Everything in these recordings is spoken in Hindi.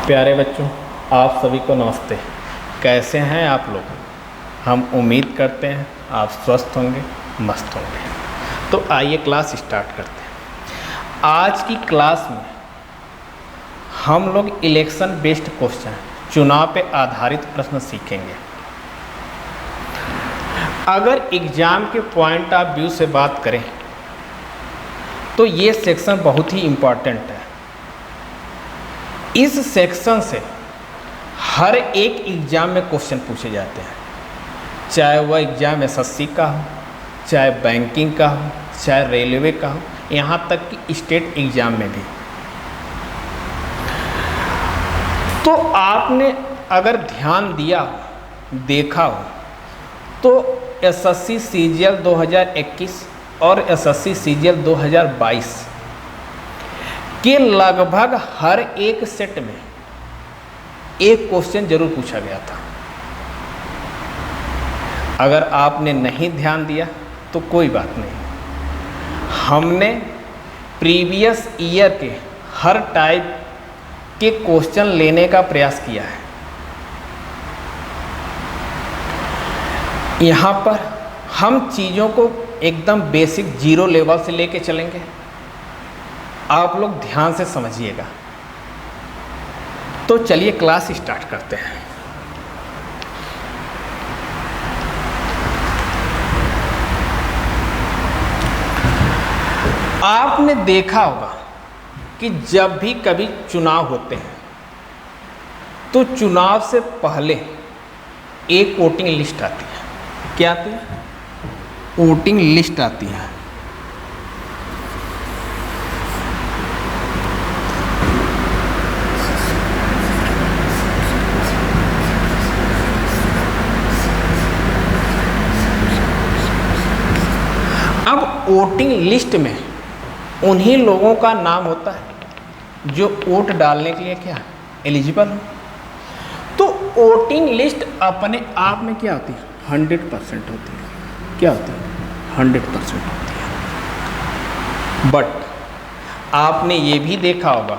प्यारे बच्चों, आप सभी को नमस्ते। कैसे हैं आप लोग? हम उम्मीद करते हैं आप स्वस्थ होंगे, मस्त होंगे। तो आइए क्लास स्टार्ट करते हैं। आज की क्लास में हम लोग इलेक्शन बेस्ड क्वेश्चन, चुनाव पे आधारित प्रश्न सीखेंगे। अगर एग्ज़ाम के पॉइंट ऑफ व्यू से बात करें तो ये सेक्शन बहुत ही इम्पॉर्टेंट है। इस सेक्शन से हर एक एग्ज़ाम में क्वेश्चन पूछे जाते हैं, चाहे वह एग्ज़ाम एसएससी का हो, चाहे बैंकिंग का हो, चाहे रेलवे का हो, यहाँ तक कि स्टेट एग्ज़ाम में भी। तो आपने अगर ध्यान दिया, देखा हो तो एसएससी सीजीएल 2021 और एसएससी सीजीएल 2022 के लगभग हर एक सेट में एक क्वेश्चन जरूर पूछा गया था। अगर आपने नहीं ध्यान दिया तो कोई बात नहीं, हमने प्रीवियस ईयर के हर टाइप के क्वेश्चन लेने का प्रयास किया है। यहाँ पर हम चीज़ों को एकदम बेसिक जीरो लेवल से लेके चलेंगे। आप लोग ध्यान से समझिएगा। तो चलिए क्लास स्टार्ट करते हैं। आपने देखा होगा कि जब भी कभी चुनाव होते हैं तो चुनाव से पहले एक वोटिंग लिस्ट आती है। क्या आती है? वोटिंग लिस्ट आती है। अब वोटिंग लिस्ट में उन्हीं लोगों का नाम होता है जो वोट डालने के लिए क्या एलिजिबल हो। तो वोटिंग लिस्ट अपने आप में क्या होती है? 100% होती है। क्या होती है? 100% होती है। बट आपने ये भी देखा होगा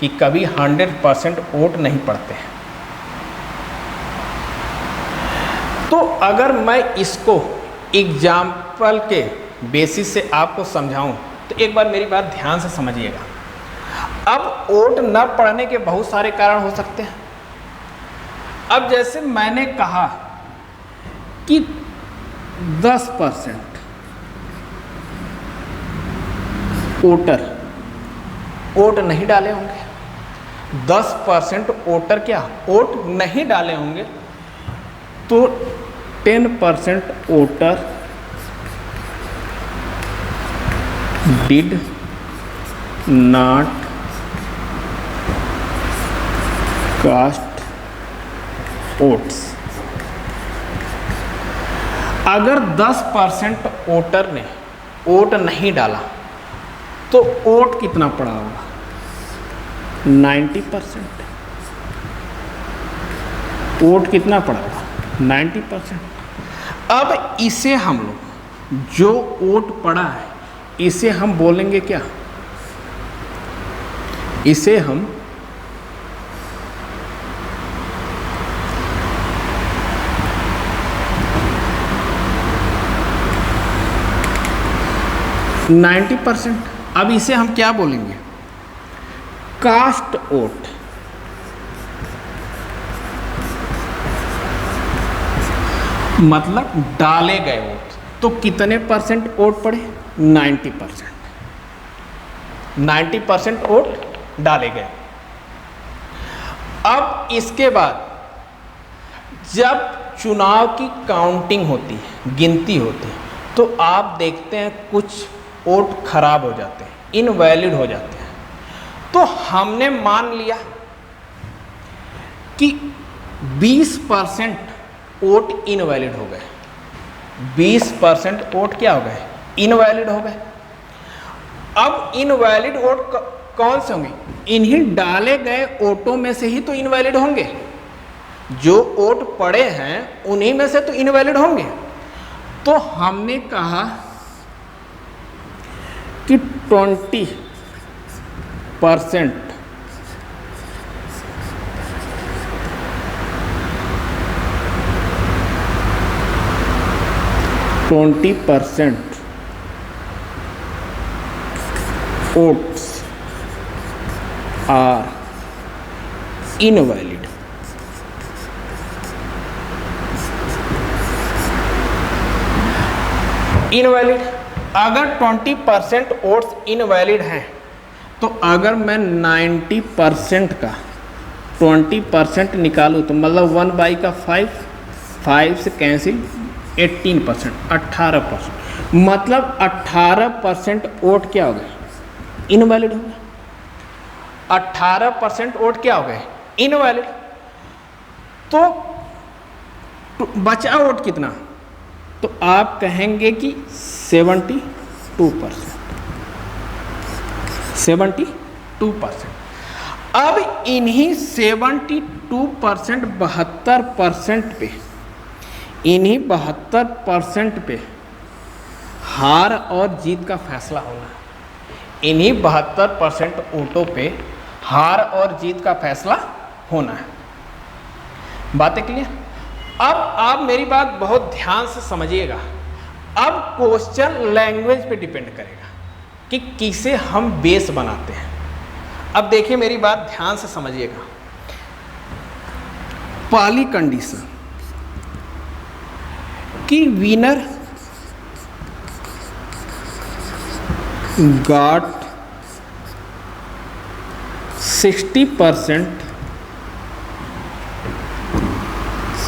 कि कभी 100% वोट नहीं पड़ते हैं। तो अगर मैं इसको एग्जाम्पल के बेसिस से आपको समझाऊं तो एक बार मेरी बात ध्यान से समझिएगा। अब वोट न पड़ने के बहुत सारे कारण हो सकते हैं। अब जैसे मैंने कहा कि 10% वोटर वोट नहीं डाले होंगे, 10% वोटर क्या वोट नहीं डाले होंगे, तो 10% voter did not cast votes. अगर 10% वोटर ने वोट नहीं डाला तो वोट कितना पड़ा होगा? 90%। वोट कितना पड़ा होगा? 90%। अब इसे हम लोग जो वोट पड़ा है इसे हम बोलेंगे क्या? इसे हम %90। अब इसे हम क्या बोलेंगे? Cast vote. मतलब डाले गए वोट। तो कितने परसेंट वोट पड़े? 90%। 90% वोट डाले गए। अब इसके बाद जब चुनाव की काउंटिंग होती है, गिनती होती है, तो आप देखते हैं कुछ वोट खराब हो जाते हैं, इनवैलिड हो जाते हैं। तो हमने मान लिया कि 20% वोट इनवैलिड हो गए। 20% वोट क्या हो गए? इनवैलिड हो गए। अब इनवैलिड वोट कौन से होंगे? इन्हीं डाले गए वोटों में से ही तो इनवैलिड होंगे। जो वोट पड़े हैं उन्हीं में से तो इनवैलिड होंगे। तो हमने कहा कि 20% 20% votes are invalid. इनवैलिड, अगर 20% वोट्स इनवैलिड हैं तो अगर मैं 90% का 20% निकालूँ तो मतलब 1 का 5 से कैंसिल 18%, 18%, मतलब 18% वोट क्या हो गए, इनवैलिड हो गए। 18% वोट क्या हो गए, इनवैलिड। तो बचा वोट कितना, तो आप कहेंगे कि 72%। 72%। अब इन्हीं 72%, 72% पे, इन्हीं 72% पे हार और जीत का फैसला होना है। इन्हीं 72% वोटों पे हार और जीत का फैसला होना है। बातें क्लियर? अब आप मेरी बात बहुत ध्यान से समझिएगा। अब क्वेश्चन लैंग्वेज पे डिपेंड करेगा कि किसे हम बेस बनाते हैं। अब देखिए मेरी बात ध्यान से समझिएगा। पहली कंडीशन कि winner got 60%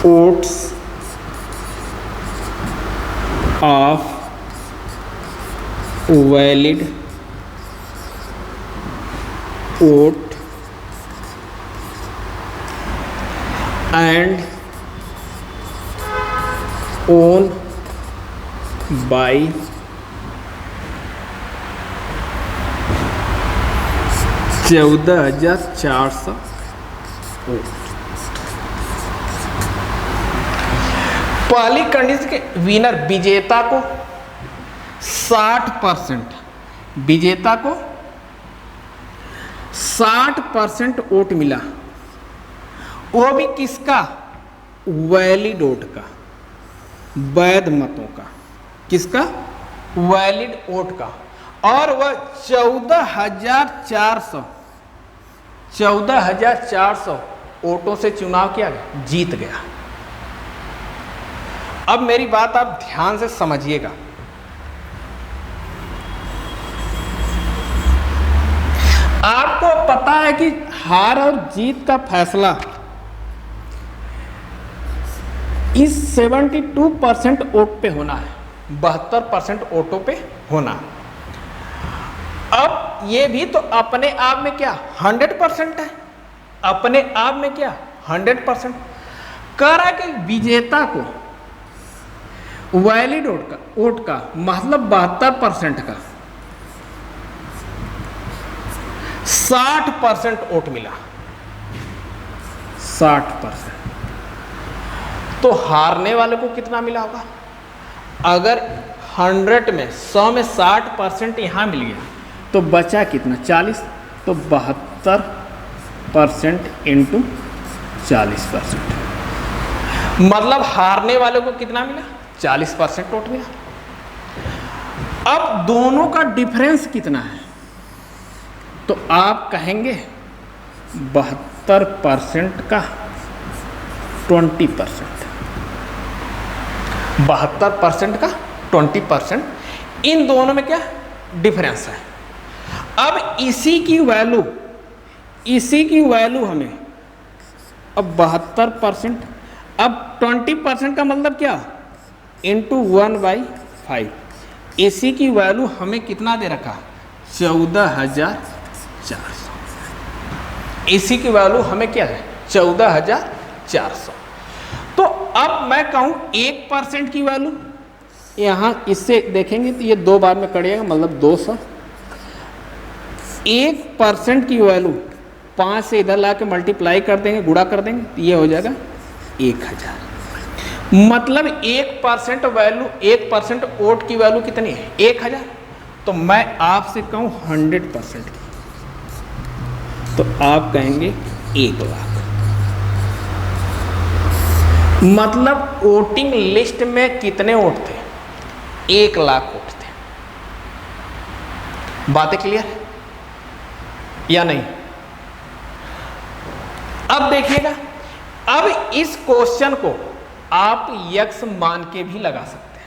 votes of valid vote and owned by 14,400 vote. पहली कंडीशन के विनर विजेता को 60%, विजेता को 60% वोट मिला, वो भी किसका, वैलिड वोट का, वैध मतों का, किसका, वैलिड वोट का। और वह 14,400 वोटों से चुनाव किया गया, जीत गया। अब मेरी बात आप ध्यान से समझिएगा। आपको पता है कि हार और जीत का फैसला इस 72% वोट पे होना है, 72% वोटों पे होना। अब ये भी तो अपने आप में क्या 100% है, अपने आप में क्या 100%। कह रहा कि विजेता को वैलिड वोट का मतलब 72% का 60% वोट मिला, 60%। तो हारने वाले को कितना मिला होगा, अगर 100 में 100 में 60% यहाँ मिल गया तो बचा कितना 40, तो 72% इंटू 40%, मतलब हारने वाले को कितना मिला 40% वोट मिला। अब दोनों का डिफरेंस कितना है, तो आप कहेंगे 72% का 20%, 72% का 20%, इन दोनों में क्या डिफरेंस है। अब इसी की वैल्यू हमें अब 72%, अब 20% का मतलब क्या इंटू 1/5, इसी की वैल्यू हमें कितना दे रखा 14,400, इसी की वैल्यू हमें क्या है 14,400। तो अब मैं कहूँ 1% की वैल्यू, यहाँ इससे देखेंगे तो ये 2 बार में कटेगा मतलब 200। 1% की वैल्यू 5 से इधर ला के मल्टीप्लाई कर देंगे, गुणा कर देंगे तो ये हो जाएगा 1000। मतलब 1% वैल्यू, 1% वोट की वैल्यू कितनी है 1000। तो मैं आपसे कहूँ 100% की, तो आप कहेंगे 1 लाख। मतलब वोटिंग लिस्ट में कितने वोट थे, 1,00,000 वोट थे। बातें क्लियर है या नहीं? अब देखिएगा, अब इस क्वेश्चन को आप यक्स मान के भी लगा सकते हैं।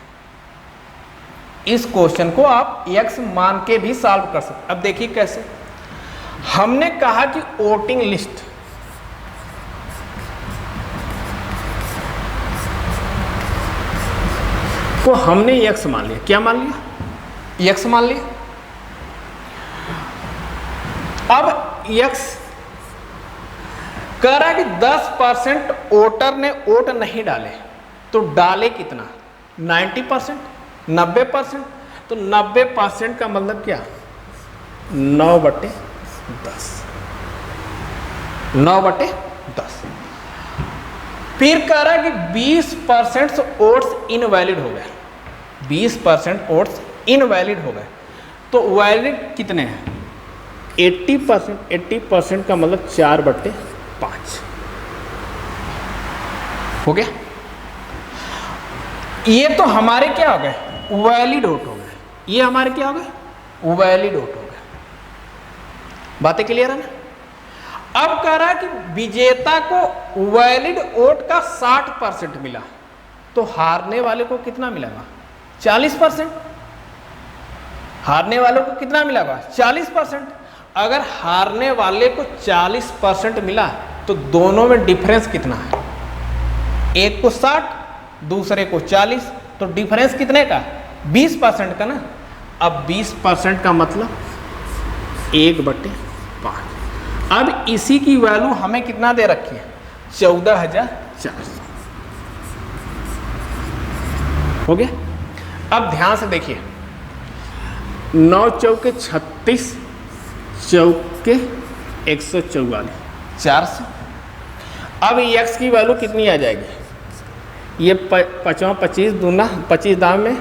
इस क्वेश्चन को आप यक्स मान के भी सॉल्व कर सकते हैं। अब देखिए कैसे। हमने कहा कि वोटिंग लिस्ट को हमने यक्स मान लिया। क्या मान लिया? यक्स मान लिया। अब यक्स कह रहा है कि 10% वोटर ने वोट नहीं डाले, तो डाले कितना? 90%, 90%। तो 90% का मतलब क्या? 9/10, 9/10। फिर कह रहा है कि 20% वोट्स इनवैलिड हो गए, 20% वोट्स इनवैलिड हो गए। तो वैलिड कितने हैं? 80%। 80% का मतलब 4/5 हो गया। ये तो हमारे क्या हो गए? वैलिड वोट हो गए। ये हमारे क्या हो गए? वैलिड वोट हो गए। बातें क्लियर है ना? अब कह रहा है कि विजेता को वैलिड वोट का 60% मिला, तो हारने वाले को कितना मिलेगा? 40%। हारने वालों को कितना मिलेगा? 40%। अगर हारने वाले को 40% मिला तो दोनों में डिफरेंस कितना है? एक को 60, दूसरे को 40, तो डिफरेंस कितने का? 20% का ना। अब 20% का मतलब 1/5। अब इसी की वैल्यू हमें कितना दे रखी है? 14,400 हो गया। अब ध्यान से देखिए, 9 चौके 36, चौके 144, 400। अब x की वैल्यू कितनी आ जाएगी? ये 25 दूना 25 दाम में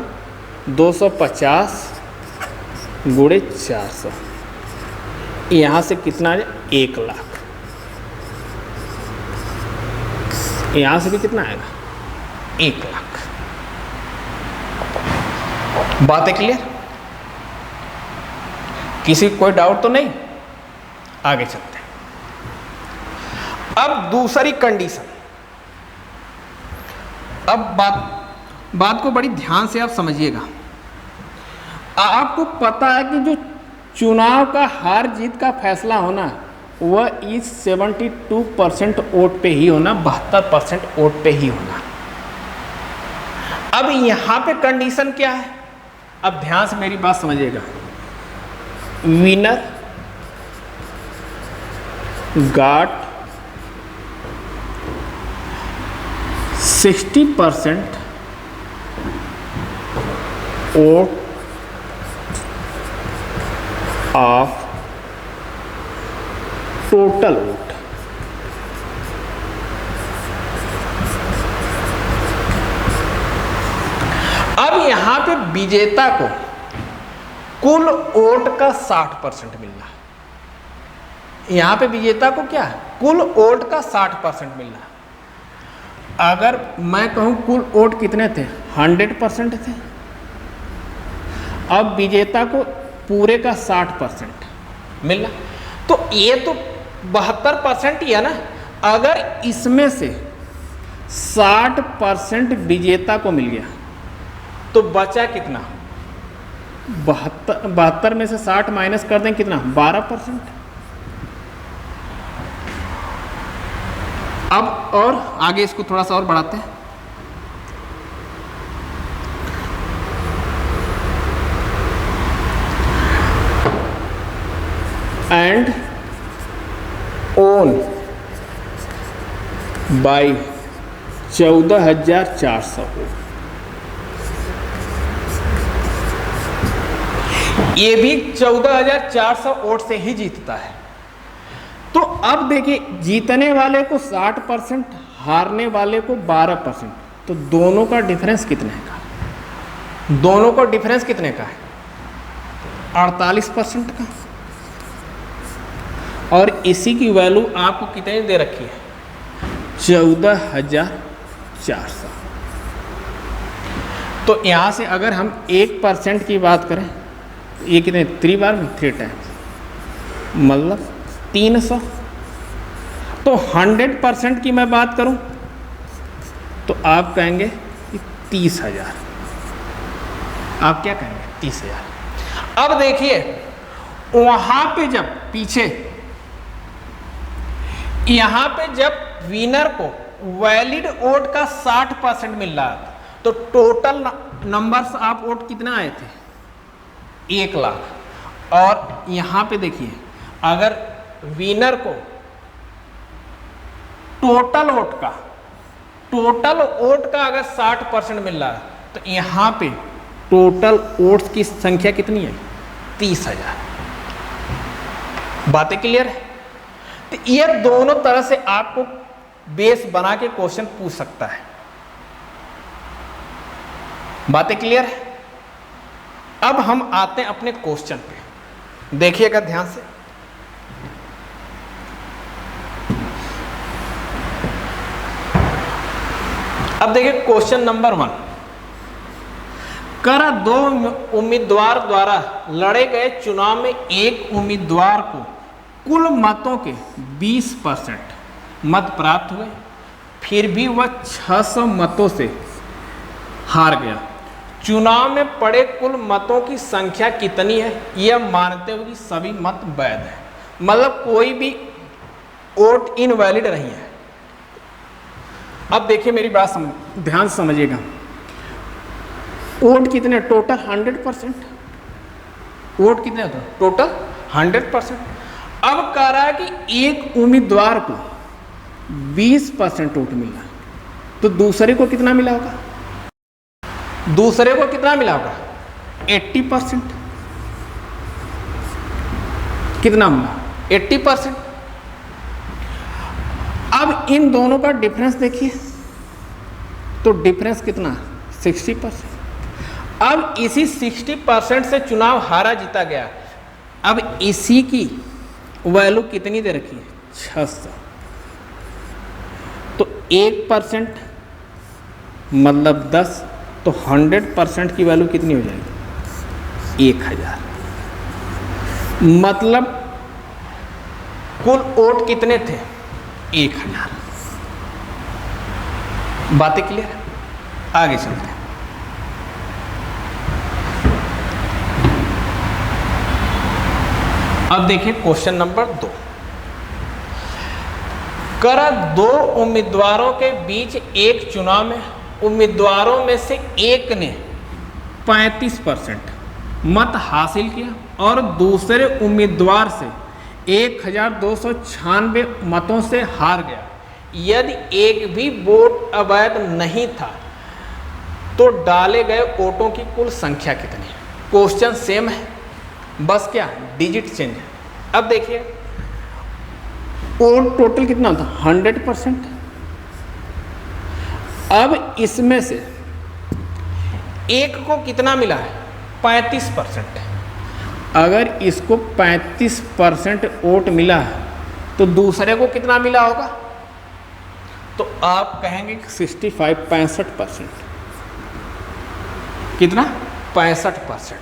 250 गुणे 400, यहाँ से कितना है? 1,00,000। यहाँ से भी कितना आएगा? 1,00,000। बात है क्लियर? किसी कोई डाउट तो नहीं? आगे चलते हैं। अब दूसरी कंडीशन। अब बात को बड़ी ध्यान से आप समझिएगा। आपको पता है कि जो चुनाव का हार जीत का फैसला होना वह इस 72% वोट पे ही होना, 72% वोट पे ही होना। अब यहां पे कंडीशन क्या है? अब ध्यान से मेरी बात समझिएगा। Winner got 60% vote of total vote. अब यहां पे विजेता को कुल वोट का 60% मिलना। यहां पे विजेता को क्या है? कुल वोट का 60% मिलना। अगर मैं कहूं कुल वोट कितने थे? 100% थे। अब विजेता को पूरे का 60% मिलना, तो ये तो 72% ही है ना। अगर इसमें से 60% विजेता को मिल गया तो बचा कितना? 72 में से 60 माइनस कर दें, कितना? 12%। अब और आगे इसको थोड़ा सा और बढ़ाते हैं। एंड ओन बाई 14,400 ये भी 14,400 वोट से ही जीतता है। तो अब देखिए, जीतने वाले को 60%, हारने वाले को 12%, तो दोनों का डिफरेंस कितने का? दोनों का डिफरेंस कितने का है? 48% का। और इसी की वैल्यू आपको कितनी दे रखी है? 14,400। तो यहाँ से अगर हम 1% की बात करें, ये कितने 3 बार में 3 टाइम्स, मतलब 300। तो 100% की मैं बात करूं तो आप कहेंगे कि 30,000। आप क्या कहेंगे? 30,000। अब देखिए वहां पे जब पीछे यहां पे जब विनर को वैलिड वोट का 60% मिल रहा था, तो टोटल नंबर्स ऑफ वोट कितना आए थे? 1 लाख। और यहां पे देखिए अगर विनर को टोटल वोट का अगर 60% मिल रहा है, तो यहां पे टोटल वोट्स की संख्या कितनी है? 30,000। बातें क्लियर है? तो ये दोनों तरह से आपको बेस बना के क्वेश्चन पूछ सकता है। बातें क्लियर है? अब हम आते हैं अपने क्वेश्चन पे, देखिएगा ध्यान से। अब देखिए क्वेश्चन नंबर 1, कर 2 उम्मीदवार द्वारा लड़े गए चुनाव में एक उम्मीदवार को कुल मतों के 20% मत प्राप्त हुए, फिर भी वह 600 मतों से हार गया। चुनाव में पड़े कुल मतों की संख्या कितनी है, यह मानते हुए कि सभी मत वैध है। मतलब कोई भी वोट इनवैलिड नहीं है। अब देखिए मेरी बात ध्यान से समझिएगा। वोट कितने? टोटल 100%। वोट कितने होते हैं? टोटल 100%। अब कह रहा है कि एक उम्मीदवार को 20% वोट मिला, तो दूसरे को कितना मिला होगा? दूसरे को कितना मिला होगा? 80%। कितना मिला? 80%। अब इन दोनों का डिफरेंस देखिए, तो डिफरेंस कितना? 60%। अब इसी 60% से चुनाव हारा जीता गया। अब इसी की वैल्यू कितनी दे रखी है? 600। तो 1% मतलब 10, तो 100% की वैल्यू कितनी हो जाएगी? 1000। मतलब कुल वोट कितने थे? 1000। बातें क्लियर? आगे चलते हैं। अब देखिए क्वेश्चन नंबर 2, कर 2 उम्मीदवारों के बीच एक चुनाव में उम्मीदवारों में से एक ने 35% मत हासिल किया और दूसरे उम्मीदवार से 1296 मतों से हार गया। यदि एक भी वोट अवैध नहीं था, तो डाले गए वोटों की कुल संख्या कितनी? क्वेश्चन सेम है, बस क्या डिजिट चेंज है। अब देखिए वोट टोटल कितना था? 100%। अब इसमें से एक को कितना मिला है? 35%। अगर इसको 35% वोट मिला है, तो दूसरे को कितना मिला होगा? तो आप कहेंगे कि 65% कितना? 65%।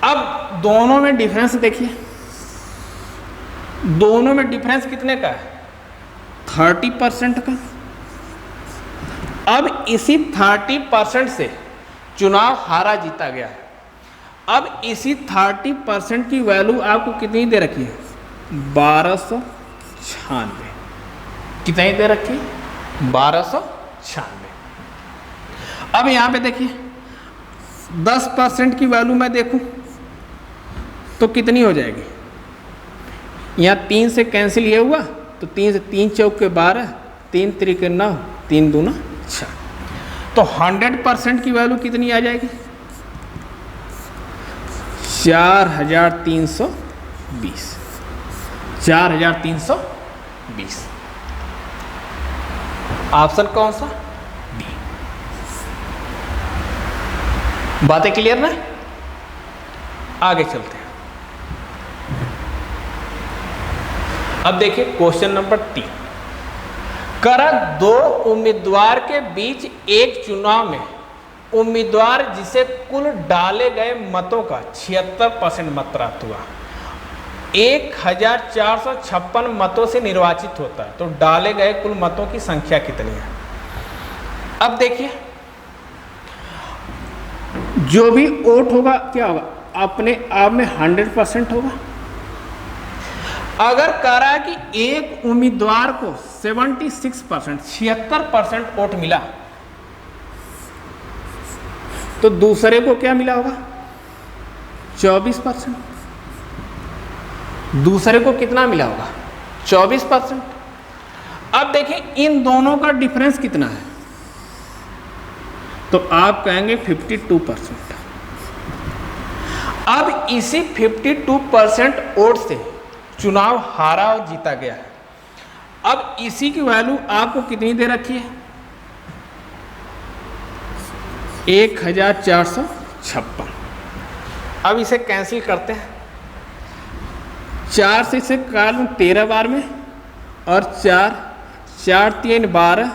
अब दोनों में डिफरेंस देखिए, दोनों में डिफरेंस कितने का है? 30% का। अब इसी 30% से चुनाव हारा जीता गया है। अब इसी 30% की वैल्यू आपको कितनी दे रखी है? 1296। कितनी दे रखी? 1296। अब यहां पे देखिए 10% की वैल्यू मैं देखूं तो कितनी हो जाएगी? यहाँ 3 से कैंसिल ये हुआ, तो 3 से 3 चौक के 12, 3 त्रिक 9, 3 दूना 6। तो 100% की वैल्यू कितनी आ जाएगी? 4320। 4320। ऑप्शन कौन सा? डी। बातें क्लियर ना? आगे चलते हैं। अब देखिए क्वेश्चन नंबर 3, कर 2 उम्मीदवार के बीच एक चुनाव में उम्मीदवार जिसे कुल डाले गए मतों का 76% मत प्राप्त हुआ, 1456 मतों से निर्वाचित होता है, तो डाले गए कुल मतों की संख्या कितनी है। अब देखिए, जो भी वोट होगा क्या होगा, अपने आप में 100% होगा। अगर कह रहा है कि एक उम्मीदवार को 76% वोट मिला, तो दूसरे को क्या मिला होगा, 24%। दूसरे को कितना मिला होगा, 24%। अब देखिए इन दोनों का डिफरेंस कितना है, तो आप कहेंगे 52%। अब इसी 52% वोट से चुनाव हारा और जीता गया है। अब इसी की वैल्यू आपको कितनी दे रखी है, 1456। अब इसे कैंसिल करते हैं, 4 से इसे काट लूँ 13 बार में, और 4 4 3 12,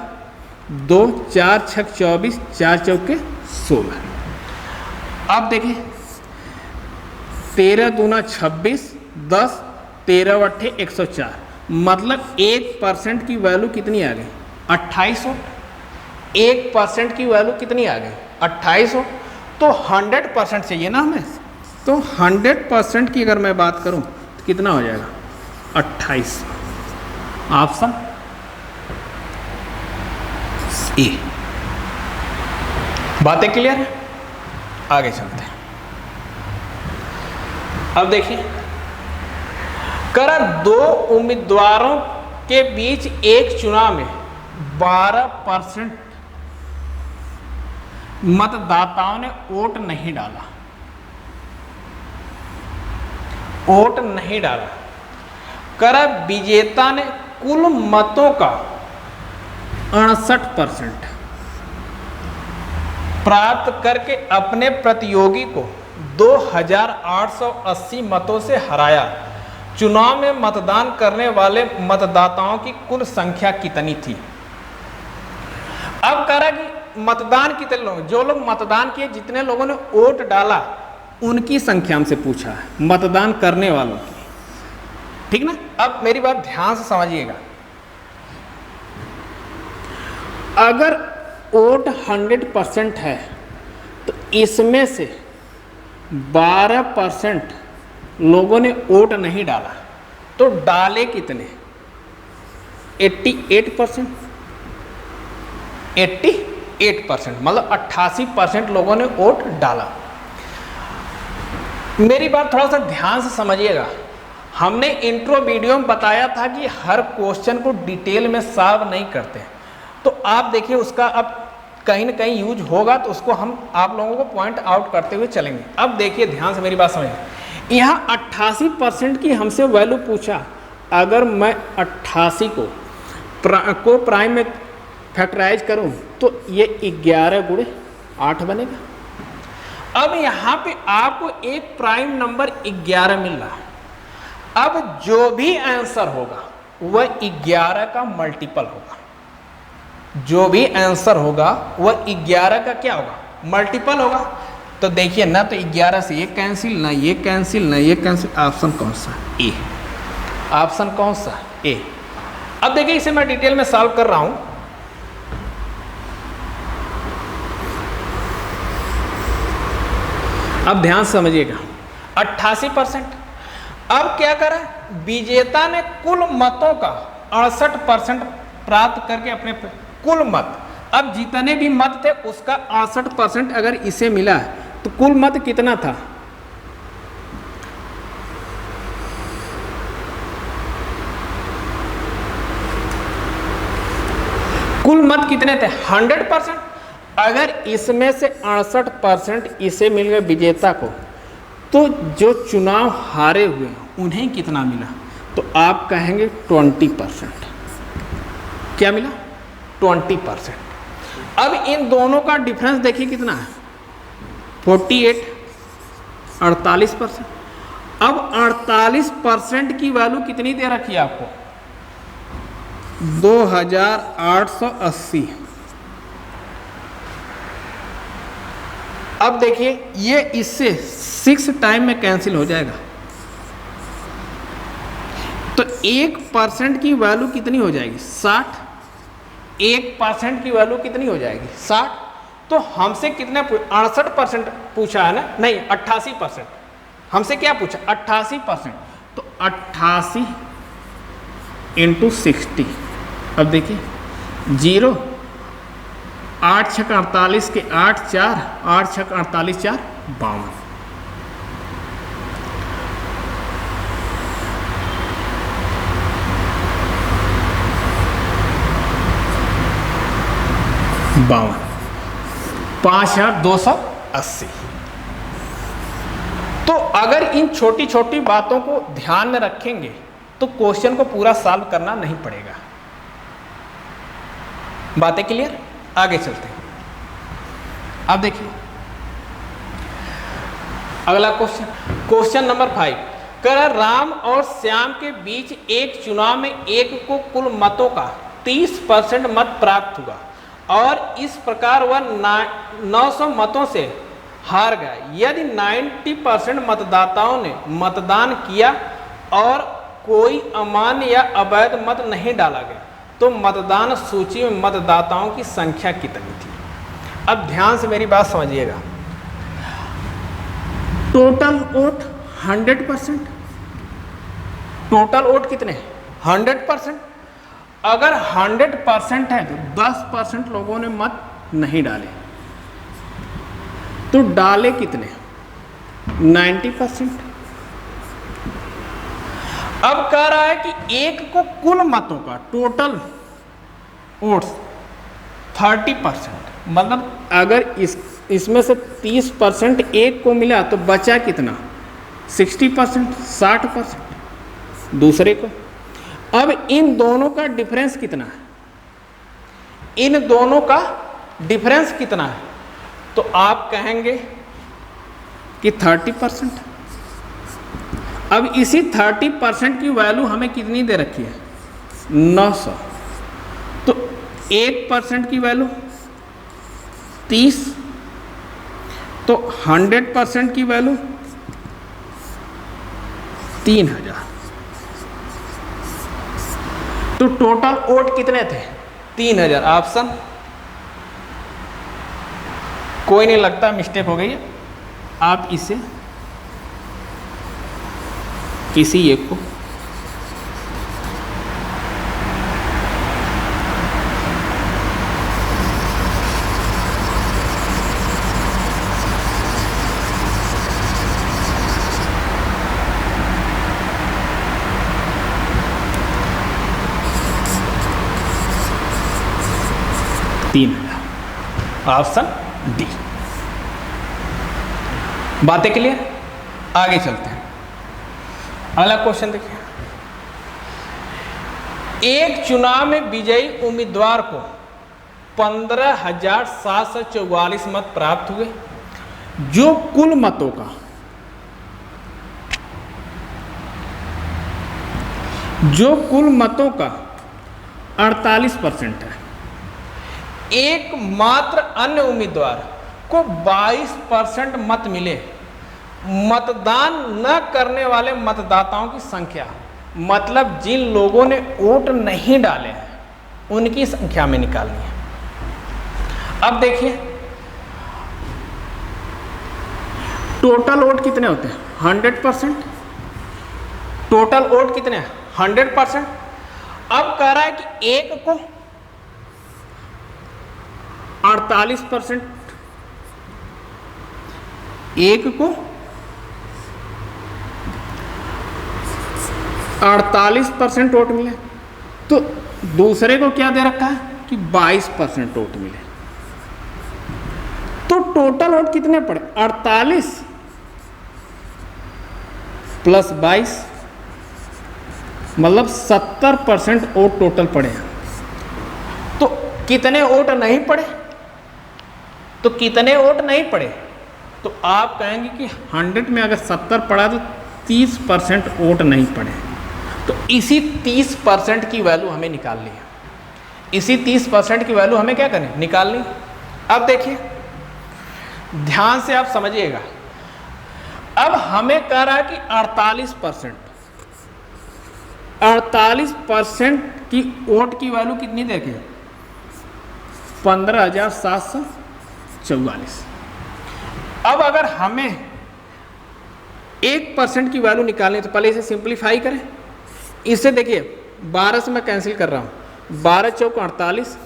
2 4 6 24, 4 चौके 16। अब देखिए 13 दूना 26, 10 13 अट्ठे 104, मतलब 1% की वैल्यू कितनी आ गई, 28 वोट। 1% की वैल्यू कितनी आ गई, 28 वोट। तो 100% चाहिए ना हमें, तो 100% की अगर मैं बात करूं तो कितना हो जाएगा, 28। Option A. बातें क्लियर है, आगे चलते हैं। अब देखिए, करा दो उम्मीदवारों के बीच एक चुनाव में 12% मतदाताओं ने वोट नहीं डाला, वोट नहीं डाला। करा विजेता ने कुल मतों का 68% प्राप्त करके अपने प्रतियोगी को 2880 मतों से हराया। चुनाव में मतदान करने वाले मतदाताओं की कुल संख्या कितनी थी। अब कह रहा कि मतदान कितने लोग, जो लोग मतदान किए, जितने लोगों ने वोट डाला उनकी संख्या हमसे पूछा है, मतदान करने वालों की, ठीक ना। अब मेरी बात ध्यान से समझिएगा, अगर वोट 100% है तो इसमें से 12% लोगों ने वोट नहीं डाला, तो डाले कितने, 88%। 88% मतलब 88% लोगों ने वोट डाला। मेरी बात थोड़ा सा ध्यान से समझिएगा, हमने इंट्रो वीडियो में बताया था कि हर क्वेश्चन को डिटेल में सॉल्व नहीं करते, तो आप देखिए उसका अब कहीं ना कहीं यूज होगा, तो उसको हम आप लोगों को पॉइंट आउट करते हुए चलेंगे। अब देखिए ध्यान से मेरी बात समझिए, यहाँ 88% की हमसे वैल्यू पूछा। अगर मैं 88 को प्राइम में फैक्टराइज करूं तो ये 11 गुणे 8 बनेगा। अब यहाँ पे आपको एक प्राइम नंबर 11 मिल रहा है। अब जो भी आंसर होगा वह 11 का मल्टीपल होगा, जो भी आंसर होगा वह 11 का क्या होगा, मल्टीपल होगा। तो देखिए ना, तो 11 से ये कैंसिल, ना ये कैंसिल, ना ये कैंसिल। ऑप्शन कौन सा, ए। ऑप्शन कौन सा, ए। अब देखिए इसे मैं डिटेल में सॉल्व कर रहा हूं। अब ध्यान समझिएगा, 88%। अब क्या करा, विजेता ने कुल मतों का 68% प्राप्त करके अपने कुल मत, अब जितने भी मत थे उसका 68% अगर इसे मिला है तो कुल मत कितना था, कुल मत कितने थे, 100%। अगर इसमें से 68% इसे मिल गया विजेता को, तो जो चुनाव हारे हुए हैं उन्हें कितना मिला, तो आप कहेंगे 20%। क्या मिला, 20%। अब इन दोनों का डिफरेंस देखिए कितना है, 48, 48%। अब 48% की वैल्यू कितनी दे रखी है आपको, 2880। अब देखिए ये इससे 6 टाइम में कैंसिल हो जाएगा, तो 1% की वैल्यू कितनी हो जाएगी 60। 1% की वैल्यू कितनी हो जाएगी 60। तो हमसे कितने 68% पूछा है ना, नहीं 88%। हमसे क्या पूछा 88%, तो 88 इंटू 60। अब देखिए 0, 8 छक 48 के 8 4, 8 छक 48 4 52। बावन 5280। तो अगर इन छोटी छोटी बातों को ध्यान में रखेंगे तो क्वेश्चन को पूरा सॉल्व करना नहीं पड़ेगा। बातें क्लियर? आगे चलते हैं। अब देखिए अगला क्वेश्चन, क्वेश्चन नंबर 5। कर राम और श्याम के बीच एक चुनाव में एक को कुल मतों का 30% मत प्राप्त हुआ और इस प्रकार वह 900 मतों से हार गया। यदि 90% मतदाताओं ने मतदान किया और कोई अमान्य या अवैध मत नहीं डाला गया तो मतदान सूची में मतदाताओं की संख्या कितनी थी? अब ध्यान से मेरी बात समझिएगा। Total vote 100%। टोटल वोट कितने? 100%। अगर 100% है तो 10% लोगों ने मत नहीं डाले, तो डाले कितने? 90%। अब कह रहा है कि एक को कुल मतों का टोटल वोट्स 30%, मतलब अगर इसमें से 30% एक को मिला तो बचा कितना? 60%, 60% दूसरे को। अब इन दोनों का डिफरेंस कितना है? इन दोनों का डिफरेंस कितना है? तो आप कहेंगे कि 30%। अब इसी 30% की वैल्यू हमें कितनी दे रखी है? 900। तो 1% की वैल्यू 30, तो 100% की वैल्यू 3000। तो टोटल वोट कितने थे? 3000। ऑप्शन कोई नहीं लगता मिस्टेक हो गई है। आप इसे किसी एक को ऑप्शन डी। बातें क्लियर? आगे चलते हैं। अगला क्वेश्चन देखिए। एक चुनाव में विजयी उम्मीदवार को 15,744 मत प्राप्त हुए, जो कुल मतों का जो कुल मतों का 48% है। एकमात्र अन्य उम्मीदवार को 22% मत मिले। मतदान न करने वाले मतदाताओं की संख्या, मतलब जिन लोगों ने वोट नहीं डाले हैं उनकी संख्या में निकालनी है। अब देखिए टोटल वोट कितने होते हैं? 100%। टोटल वोट कितने हैं? 100%। अब कह रहा है कि एक को 48%, एक को 48% वोट मिले, तो दूसरे को क्या दे रखा है कि 22% वोट मिले। तो टोटल वोट कितने पड़े? 48 प्लस 22, मतलब 70% वोट टोटल पड़े हैं। तो कितने वोट नहीं पड़े? तो कितने वोट नहीं पड़े? तो आप कहेंगे कि 100 में अगर 70 पड़ा तो 30% वोट नहीं पड़े। तो इसी 30% की वैल्यू हमें निकालनी है। इसी 30% की वैल्यू हमें क्या करनी? निकालनी। अब देखिए ध्यान से आप समझिएगा। अब हमें कह रहा है कि 48% की वोट की वैल्यू कितनी देखिए 15,744। अब अगर हमें 1% की वैल्यू निकालनी तो पहले इसे सिंप्लीफाई करें। इसे देखिए 12 से मैं कैंसिल कर रहा हूँ, 12 चौक 48,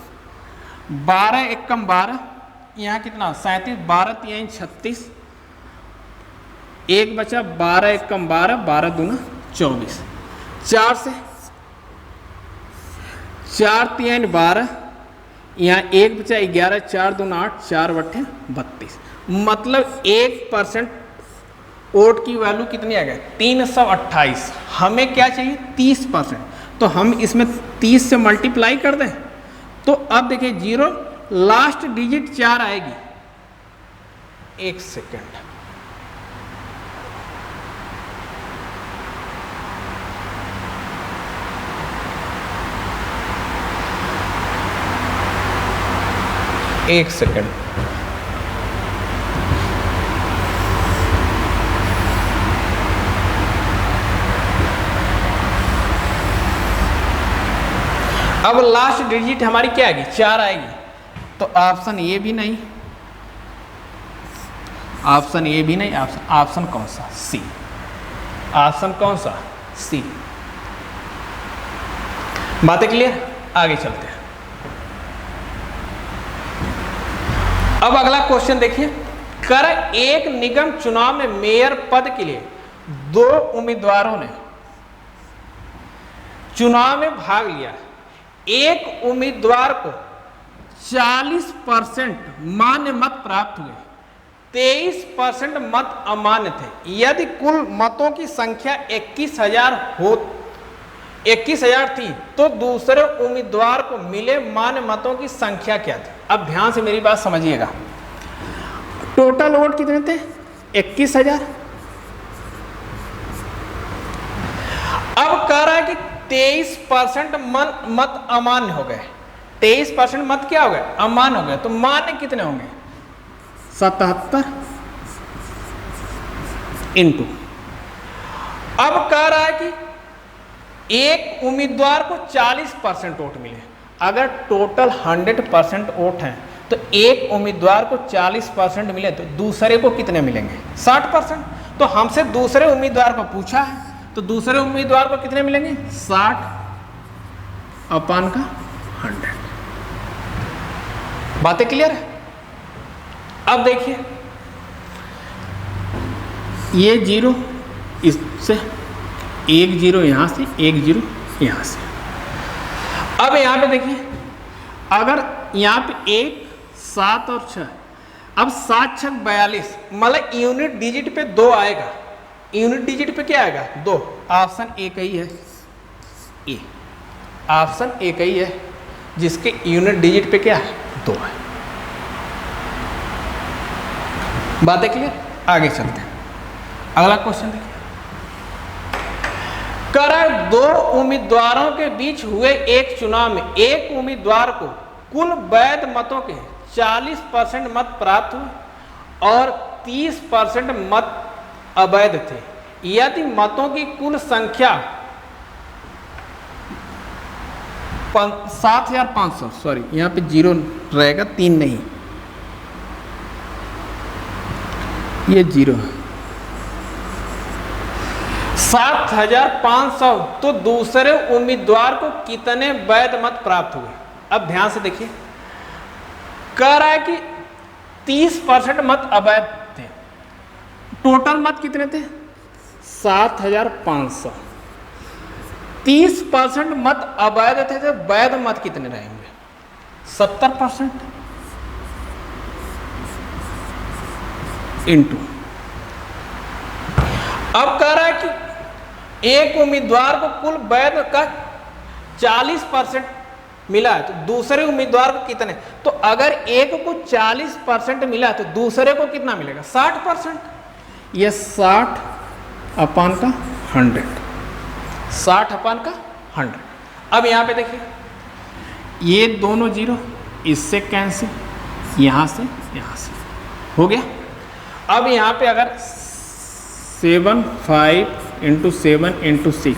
12 एकम 12, यहाँ कितना 37, 12 3 36, एक बचा 12 एकम 12, 12 दूना 24, 4 से 4 3 12, यहाँ एक बचा 11, 4 दूना 8, 4 बट्ठे 32। मतलब 1% वोट की वैल्यू कितनी आ गई 328। हमें क्या चाहिए 30%, तो हम इसमें 30 से मल्टीप्लाई कर दें। तो अब देखिए 0 लास्ट डिजिट 4 आएगी। एक सेकेंड, एक सेकेंड, अब लास्ट डिजिट हमारी क्या आएगी 4 आएगी। तो ऑप्शन ए भी नहीं, ऑप्शन ए भी नहीं, ऑप्शन कौन सा सी, ऑप्शन कौन सा सी। बातें क्लियर, आगे चलते हैं। अब अगला क्वेश्चन देखिए, कर एक निगम चुनाव में मेयर पद के लिए 2 उम्मीदवारों ने चुनाव में भाग लिया। एक उम्मीदवार को 40% मान्य मत प्राप्त हुए, 23% मत अमान्य थे। यदि कुल मतों की संख्या 21,000 थी तो दूसरे उम्मीदवार को मिले मान्य मतों की संख्या क्या थी। अब ध्यान से मेरी बात समझिएगा। टोटल वोट कितने थे 21,000। अब कह रहा है कि 23% मत अमान्य हो गए। 23% मत क्या हो गए अमान्य हो गए। तो मान्य कितने होंगे 77 इंटू। अब कह रहा है कि एक उम्मीदवार को 40% वोट मिले। अगर टोटल 100% वोट हैं तो एक उम्मीदवार को 40% मिले तो दूसरे को कितने मिलेंगे 60%। तो हमसे दूसरे उम्मीदवार को पूछा है तो दूसरे उम्मीदवार को कितने मिलेंगे 60/100। बातें क्लियर है। अब देखिए ये 0 इससे 1 0 यहां से 1 0 यहां से। अब यहां पे देखिए अगर यहां पे 1 7 और 6, अब 7 6 42, मतलब यूनिट डिजिट पे 2 आएगा। यूनिट डिजिट पे क्या आएगा 2। ऑप्शन एक ही है ए, ऑप्शन एक ही है जिसके यूनिट डिजिट पे क्या है 2 है। बातें क्लियर, आगे चलते हैं। अगला क्वेश्चन देखिए, कर 2 उम्मीदवारों के बीच हुए एक चुनाव में एक उम्मीदवार को कुल वैध मतों के 40% मत प्राप्त हुए और 30% मत अवैध थे। यदि मतों की कुल संख्या 7,500, सॉरी यहाँ पे 0 रहेगा 3 नहीं, ये 0 है, 7,500, तो दूसरे उम्मीदवार को कितने वैध मत प्राप्त हुए। अब ध्यान से देखिए कह रहा है कि 30% मत अवैध थे। टोटल मत कितने थे 7,500, 30% मत अवैध थे तो वैध मत कितने रहेंगे 70% इंटू। अब कह रहा है कि एक उम्मीदवार को कुल वैध का 40% मिला है तो दूसरे उम्मीदवार को कितने। तो अगर एक को 40% मिला तो दूसरे को कितना मिलेगा 60%। ये 60/100, 60/100। अब यहां पे देखिए ये दोनों 0 इससे कैंसिल, यहां से यहां से। हो गया। अब यहाँ पे अगर 7 5 × 7 × 6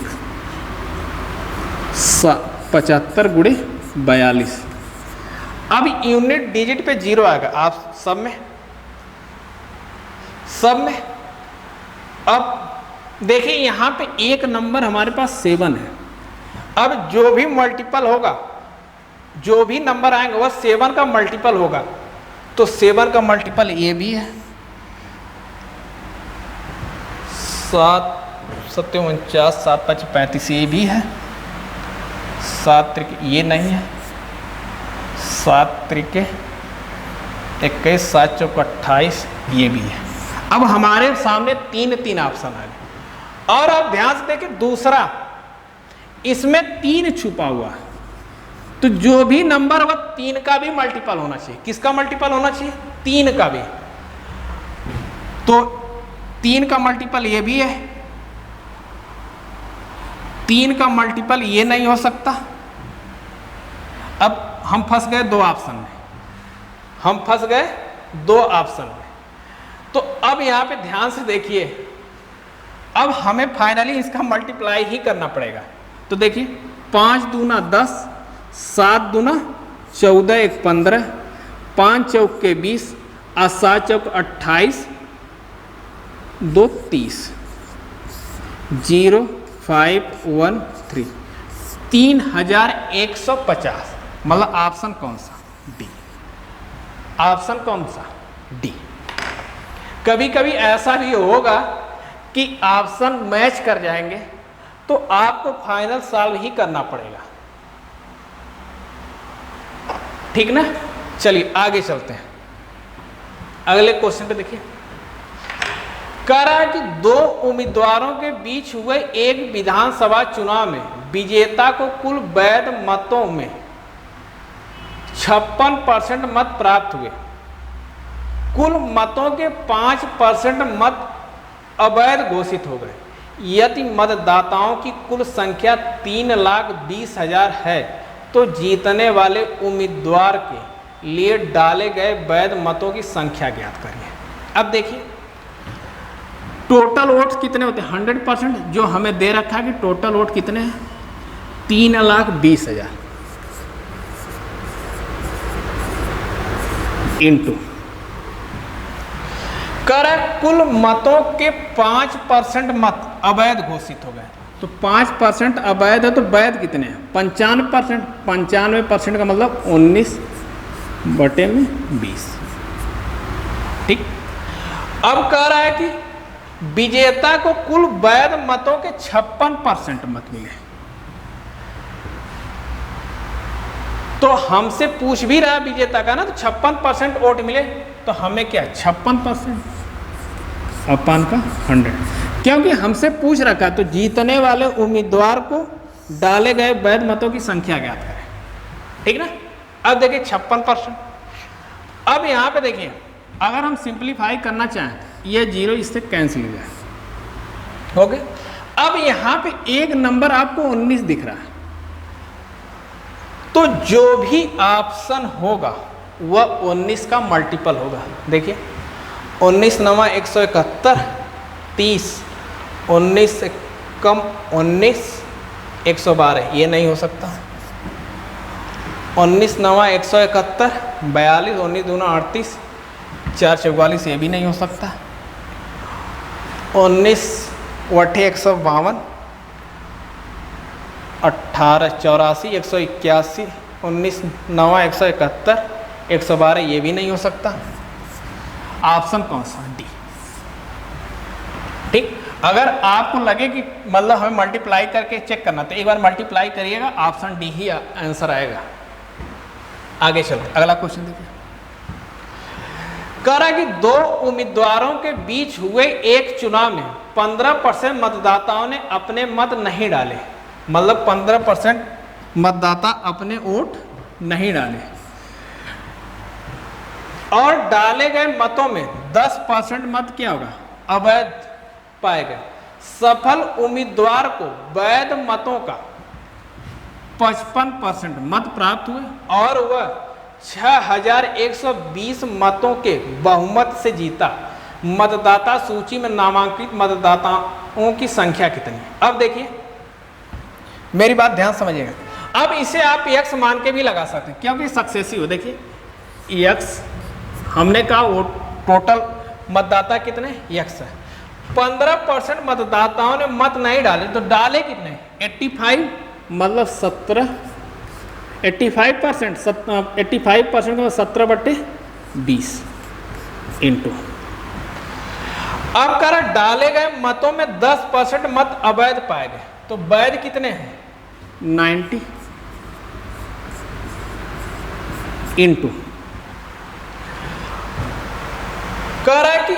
75 × 42। अब यूनिट डिजिट पे 0 आएगा आप सब में। अब देखिए यहाँ पे एक नंबर हमारे पास 7 है। अब जो भी मल्टीपल होगा, जो भी नंबर आएंगे वह 7 का मल्टीपल होगा। तो 7 का मल्टीपल ये भी है, 7 7 49 7 5 35 ये भी है, 7 त्रिके ये नहीं है, 7 त्रिके 21 7 चौक 28 ये भी है। अब हमारे सामने 3 ऑप्शन आ गए। और अब ध्यान से देखिए दूसरा, इसमें 3 छुपा हुआ है। तो जो भी नंबर वह 3 का भी मल्टीपल होना चाहिए। किसका मल्टीपल होना चाहिए? 3 का भी। तो 3 का मल्टीपल ये भी है, 3 का मल्टीपल ये नहीं हो सकता। अब हम फंस गए 2 ऑप्शन में, हम फंस गए 2 ऑप्शन में। तो अब यहाँ पे ध्यान से देखिए, अब हमें फाइनली इसका मल्टीप्लाई ही करना पड़ेगा। तो देखिए 5 दूना 10, 7 दूना 14 1 15, 5 चौक के 20 और 7 चौक 28 2 30, 0 5 1 3, 3150। मतलब ऑप्शन कौन सा? डी। ऑप्शन कौन सा? डी। कभी कभी ऐसा भी होगा कि ऑप्शन मैच कर जाएंगे तो आपको फाइनल सॉल्व ही करना पड़ेगा, ठीक ना। चलिए आगे चलते हैं, अगले क्वेश्चन पे देखिए। कह रहा है कि 2 उम्मीदवारों के बीच हुए एक विधानसभा चुनाव में विजेता को कुल वैध मतों में 56% मत प्राप्त हुए। कुल मतों के 5% मत अवैध घोषित हो गए। यदि मतदाताओं की कुल संख्या 3,20,000 है तो जीतने वाले उम्मीदवार के लिए डाले गए वैध मतों की संख्या ज्ञात करिए। अब देखिए टोटल वोट्स कितने होते हैं? 100%। जो हमें दे रखा है कि टोटल वोट कितने हैं? 3,20,000 इंटू कर कुल मतों के 5% मत अवैध घोषित हो गए। तो 5% अवैध है तो वैध कितने हैं? 95%। 95% का मतलब 19/20। ठीक। अब कह रहा है कि विजेता को कुल वैध मतों के 56% मत मिले। तो हमसे पूछ भी रहा है विजेता का ना, तो 56% वोट मिले तो हमें क्या 56% अपन का 100, क्योंकि हमसे पूछ रखा तो जीतने वाले उम्मीदवार को डाले गए वैध मतों की संख्या ज्ञात करें, ठीक ना। अब देखिए 56%। अब यहाँ पे देखिए अगर हम सिंप्लीफाई करना चाहें ये 0 इससे कैंसिल हो जाए, हो गया। अब यहाँ पे एक नंबर आपको 19 दिख रहा है, तो जो भी ऑप्शन होगा वह 19 का मल्टीपल होगा। देखिए 19 9 171, 30, 19 से कम 19 112 ये नहीं हो सकता। 19 9 171, 42, 19 दूना 38, 4 44 ये भी नहीं हो सकता। 19 8 152, 18 84 181, 19 9 171, 112 ये भी नहीं हो सकता। ऑप्शन कौन सा? डी। ठीक। अगर आपको लगे कि मतलब हमें मल्टीप्लाई करके चेक करना तो एक बार मल्टीप्लाई करिएगा, ऑप्शन डी ही आंसर आएगा। आगे चलते अगला क्वेश्चन देखिए। कह रहा है कि 2 उम्मीदवारों के बीच हुए एक चुनाव में 15% मतदाताओं ने अपने मत नहीं डाले। मतलब 15% मतदाता अपने वोट नहीं डाले और डाले गए मतों में 10% मत क्या होगा? अवैध पाए गए। सफल उम्मीदवार को वैध मतों का 55% मत प्राप्त हुए और वह 6120 मतों के बहुमत से जीता। मतदाता सूची में नामांकित मतदाताओं की संख्या कितनी? अब देखिए, मेरी बात ध्यान समझिएगा। अब इसे आप x मान के भी लगा सकते हैं क्योंकि सक्सेसिव है। देखिए x, हमने कहा वो टोटल मतदाता कितने x है। 15% मतदाताओं ने मत नहीं डाले, तो डाले कितने? 85, मतलब 17, 85%, 85% का 17/20 इंटू। अब कह डाले गए मतों में 10% मत अवैध पाए गए, तो वैध कितने हैं? 90 इंटू कह रहा है कि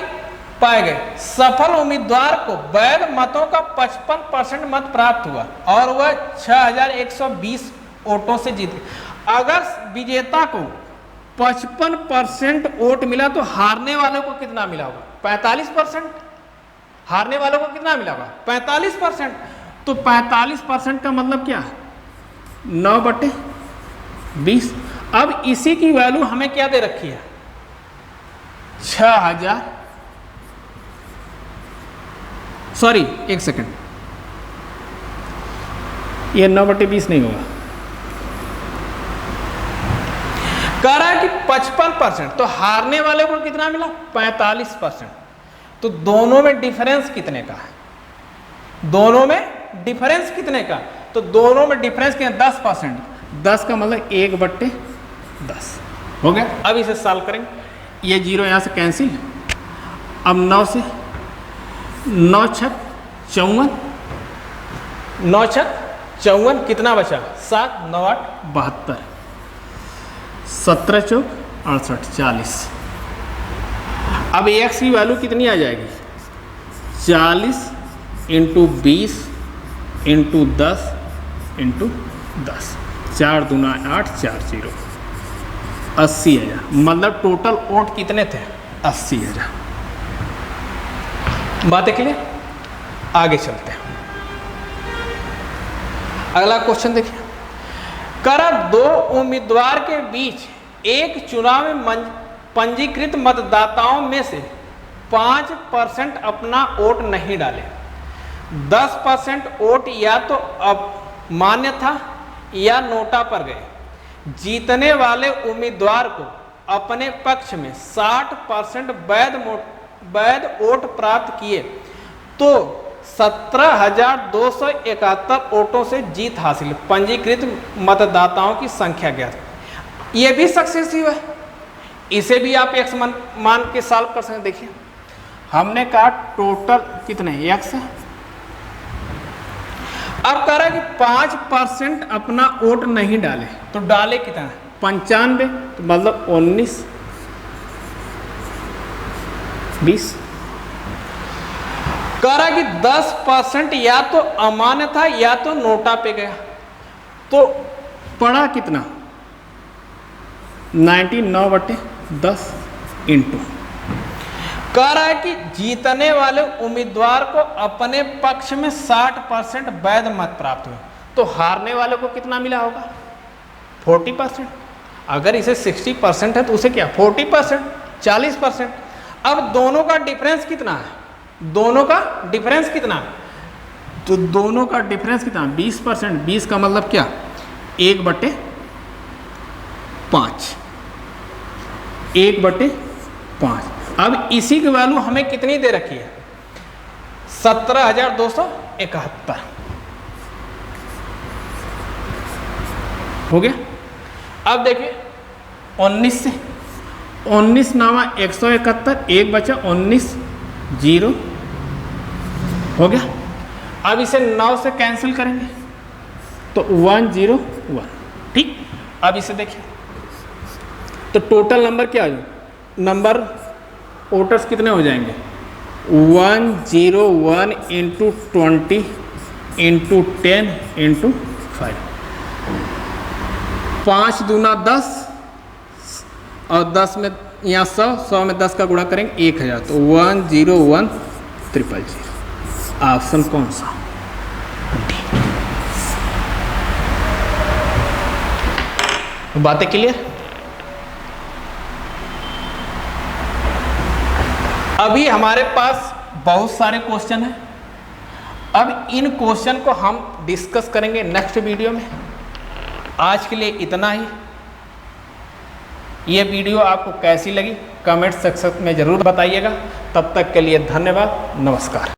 पाए गए सफल उम्मीदवार को वैध मतों का 55% मत प्राप्त हुआ और वह 6120 वोटों से जीत गए। अगर विजेता को 55% वोट मिला तो हारने वालों को कितना मिला होगा? 45%। हारने वालों को कितना मिला होगा? 45%। तो 45% का मतलब क्या? 9/20। अब इसी की वैल्यू हमें क्या दे रखी है? 6000, सॉरी 1 सेकंड, ये 9/20 नहीं होगा। कह रहा है कि 55%, तो हारने वाले को कितना मिला? 45%। तो दोनों में डिफरेंस कितने का है? दोनों में डिफरेंस कितने का? तो दोनों में डिफरेंस कितना? 10%। 10 का मतलब 1/10 हो गया। अब इसे सॉल्व करेंगे, ये 0 यहाँ से कैंसिल। अब 9 से 9 छक 54, 9 छक 54, कितना बचा? 7, 9 8 72, 17 चौक 68, 40। अब x की वैल्यू कितनी आ जाएगी? 40 इंटू 20 इंटू 10 इंटू 10, 4 दूना 8, 4 0, 80,000। मतलब टोटल वोट कितने थे? 80,000। बातें क्लियर? आगे चलते हैं। अगला क्वेश्चन देखिए। करा 2 उम्मीदवार के बीच एक चुनाव में पंजीकृत मतदाताओं में से 5% अपना वोट नहीं डाले। 10% वोट या तो अमान्य था या नोटा पर गए। जीतने वाले उम्मीदवार को अपने पक्ष में 60% वैध वोट प्राप्त किए तो 17,271 वोटों से जीत हासिल। पंजीकृत मतदाताओं की संख्या ज्ञात। ये भी सक्सेसिव है, इसे भी आप x मान के सॉल्व कर सकते। देखिए हमने कहा टोटल कितने x है। अब कह रहा है कि 5% अपना वोट नहीं डाले, तो डाले कितना? 95, तो मतलब 19 20। कह रहा है कि 10% या तो अमान्य था या तो नोटा पे गया, तो पड़ा कितना? 99/10 इंटू। कह रहा है कि जीतने वाले उम्मीदवार को अपने पक्ष में 60% वैध मत प्राप्त हुए, तो हारने वाले को कितना मिला होगा? 40%। अगर इसे 60% है तो उसे क्या? 40%, 40%। अब दोनों का डिफरेंस कितना है? दोनों का डिफरेंस कितना है? तो दोनों का डिफरेंस कितना? 20%। 20 का मतलब क्या? 1/5, 1/5। अब इसी की वैल्यू हमें कितनी दे रखी है? 17,271 हो गया। अब देखिए 19 से 19 नामा 171, 1 बचा 19, 0 हो गया। अब इसे 9 से कैंसिल करेंगे तो 101, ठीक। अब इसे देखिए तो टोटल नंबर क्या है? नंबर वोटर्स कितने हो जाएंगे? 101 इंटू 20 इंटू 10 इंटू 5, 5 दूना 10 और 10 में यहाँ 100, 100 में 10 का गुणा करेंगे 1000, तो 101,000,000। ऑप्शन कौन सा? बातें क्लियर? अभी हमारे पास बहुत सारे क्वेश्चन हैं। अब इन क्वेश्चन को हम डिस्कस करेंगे नेक्स्ट वीडियो में। आज के लिए इतना ही। ये वीडियो आपको कैसी लगी कमेंट सेक्शन में ज़रूर बताइएगा। तब तक के लिए धन्यवाद, नमस्कार।